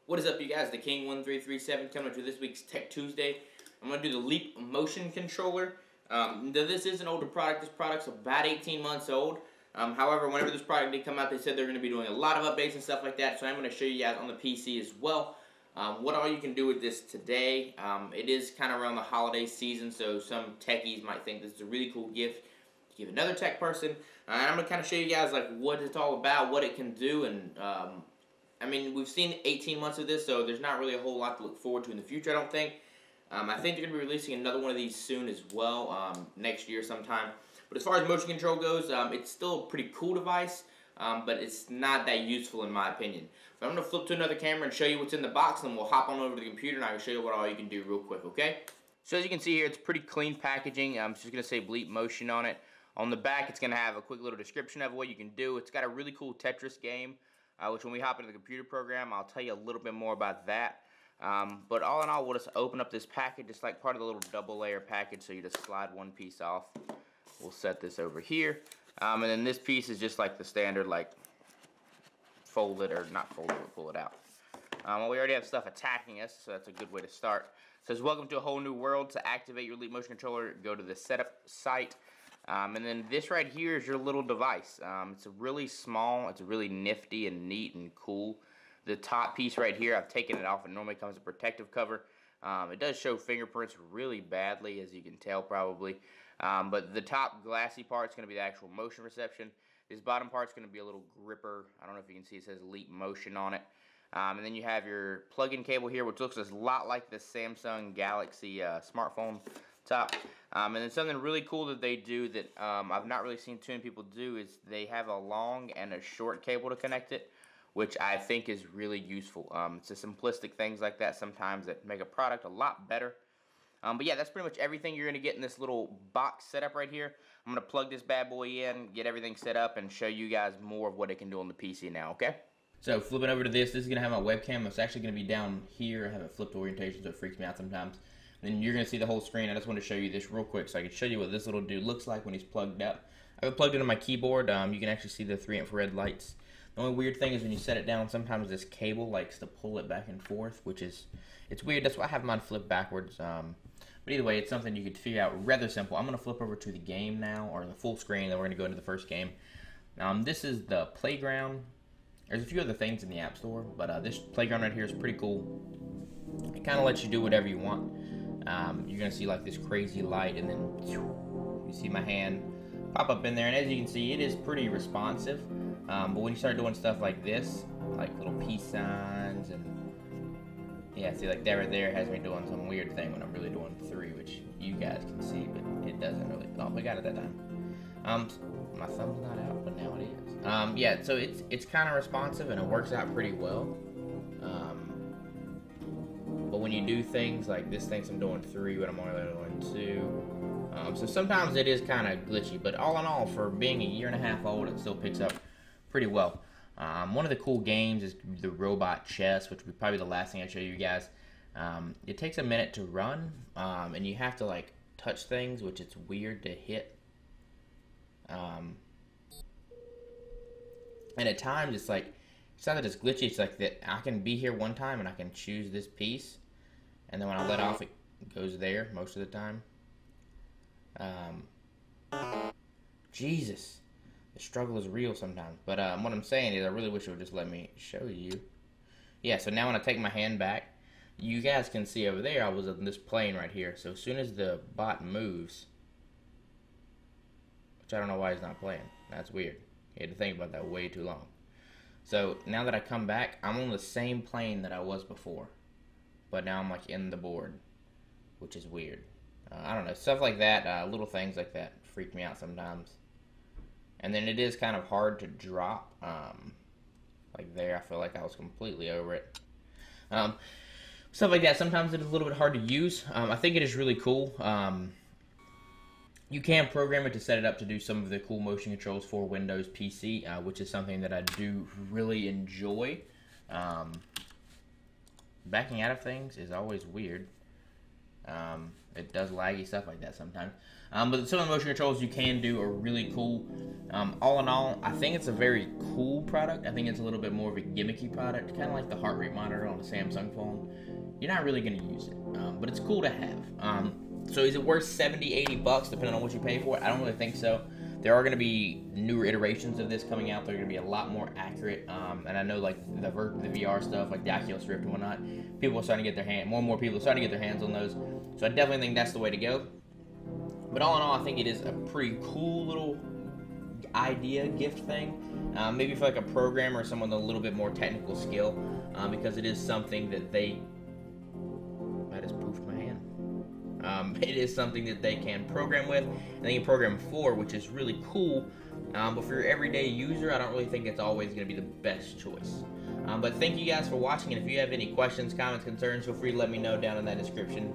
What is up, you guys? The King1337 coming to this week's Tech Tuesday. I'm going to do the Leap motion controller. This is an older product. This product's about 18 months old. However, whenever this product did come out, they said they're going to be doing a lot of updates and stuff like that. So I'm going to show you guys on the PC as well what all you can do with this today. It is kind of around the holiday season, so some techies might think this is a really cool gift to give another tech person. And I'm going to kind of show you guys like what it's all about, what it can do, and I mean, we've seen 18 months of this, so there's not really a whole lot to look forward to in the future, I don't think. I think they're going to be releasing another one of these soon as well, next year sometime. But as far as motion control goes, it's still a pretty cool device, but it's not that useful in my opinion. So I'm going to flip to another camera and show you what's in the box, and we'll hop on over to the computer and I will show you what all you can do real quick, okay? So as you can see here, it's pretty clean packaging. It's just going to say Bleep Motion on it. On the back, it's going to have a quick little description of what you can do. It's got a really cool Tetris game, which when we hop into the computer program, I'll tell you a little bit more about that. But all in all, we'll just open up this package. It's like part of the little double layer package, so you just slide one piece off. We'll set this over here. And then this piece is just like the standard, like, fold it, or not fold it, but pull it out. Well, we already have stuff attacking us, so that's a good way to start. It says, welcome to a whole new world. To activate your Leap motion controller, go to the setup site. And then this right here is your little device. It's really small, it's really nifty and neat and cool. The top piece right here, I've taken it off. It normally comes with a protective cover. It does show fingerprints really badly, as you can tell probably. But the top glassy part is going to be the actual motion reception. This bottom part is going to be a little gripper. I don't know if you can see, it says Leap Motion on it. And then you have your plug-in cable here, which looks a lot like the Samsung Galaxy smartphone top. And then something really cool that they do that I've not really seen too many people do is they have a long and a short cable to connect it, which I think is really useful. It's the simplistic things like that sometimes that make a product a lot better. But yeah, that's pretty much everything you're going to get in this little box setup right here. I'm going to plug this bad boy in, get everything set up, and show you guys more of what it can do on the PC now, okay? So flipping over to this is going to have my webcam. It's actually going to be down here. I have it flipped orientation, so it freaks me out sometimes. Then you're going to see the whole screen. I just want to show you this real quick so I can show you what this little dude looks like when he's plugged up. I have it plugged into my keyboard. You can actually see the 3 infrared lights. The only weird thing is when you set it down, sometimes this cable likes to pull it back and forth, which is, it's weird. That's why I have mine flipped backwards. But either way, it's something you could figure out rather simple. I'm going to flip over to the game now, or the full screen, then we're going to go into the first game. This is the playground. There's a few other things in the App Store, but this playground right here is pretty cool. It kind of lets you do whatever you want. You're going to see like this crazy light, and then you see my hand pop up in there, and as you can see, it is pretty responsive. But when you start doing stuff like this, like little peace signs, and yeah, see, like that right there has me doing some weird thing when I'm really doing 3, which you guys can see, but it doesn't really. Oh, we got it that time. My thumb's not out, but now it is. Yeah, so it's kind of responsive, and it works out pretty well. But when you do things like this thinks I'm doing 3, but I'm only doing 2. So sometimes it is kind of glitchy, but all in all, for being a year and a half old, it still picks up pretty well. One of the cool games is the robot chess, which would be probably the last thing I show you guys. It takes a minute to run, and you have to like touch things, which it's weird to hit. And at times it's like, it's not that it's glitchy, it's like that I can be here one time and I can choose this piece, and then when I let off it goes there most of the time. Jesus, the struggle is real sometimes. But what I'm saying is I really wish it would just let me show you. Yeah, so now when I take my hand back, you guys can see over there I was on this plane right here. So as soon as the bot moves, which I don't know why he's not playing. That's weird. You had to think about that way too long. So now that I come back, I'm on the same plane that I was before, but now I'm like in the board, which is weird. I don't know, stuff like that, little things like that freak me out sometimes. And then it is kind of hard to drop. Like there, I feel like I was completely over it. Stuff like that, sometimes it is a little bit hard to use. I think it is really cool. You can program it to set it up to do some of the cool motion controls for Windows PC, which is something that I do really enjoy. Backing out of things is always weird. It does laggy stuff like that sometimes. But some of the motion controls you can do are really cool. All in all, I think it's a very cool product. I think it's a little bit more of a gimmicky product, kind of like the heart rate monitor on a Samsung phone. You're not really going to use it, but it's cool to have. So is it worth 70, 80 bucks depending on what you pay for it? I don't really think so. There are going to be newer iterations of this coming out. They're going to be a lot more accurate. And I know like the VR stuff, like the Oculus Rift and whatnot, more and more people are starting to get their hands on those. So I definitely think that's the way to go. But all in all, I think it is a pretty cool little idea, gift thing. Maybe for like a programmer or someone with a little bit more technical skill, because it is something that they... I just poofed my hand. It is something that they can program with, and they can program for, which is really cool. But for your everyday user, I don't really think it's always going to be the best choice. But thank you guys for watching, and if you have any questions, comments, concerns, feel free to let me know down in that description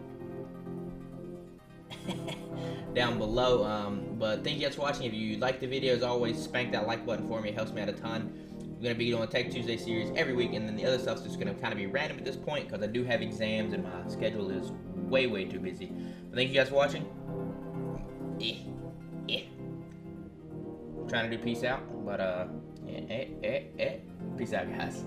down below. But thank you guys for watching. If you like the video, as always, spank that like button for me. It helps me out a ton. I'm going to be doing a Tech Tuesday series every week, and then the other stuff's just going to kind of be random at this point because I do have exams and my schedule is way too busy. But thank you guys for watching. Trying to do peace out, but peace out, guys.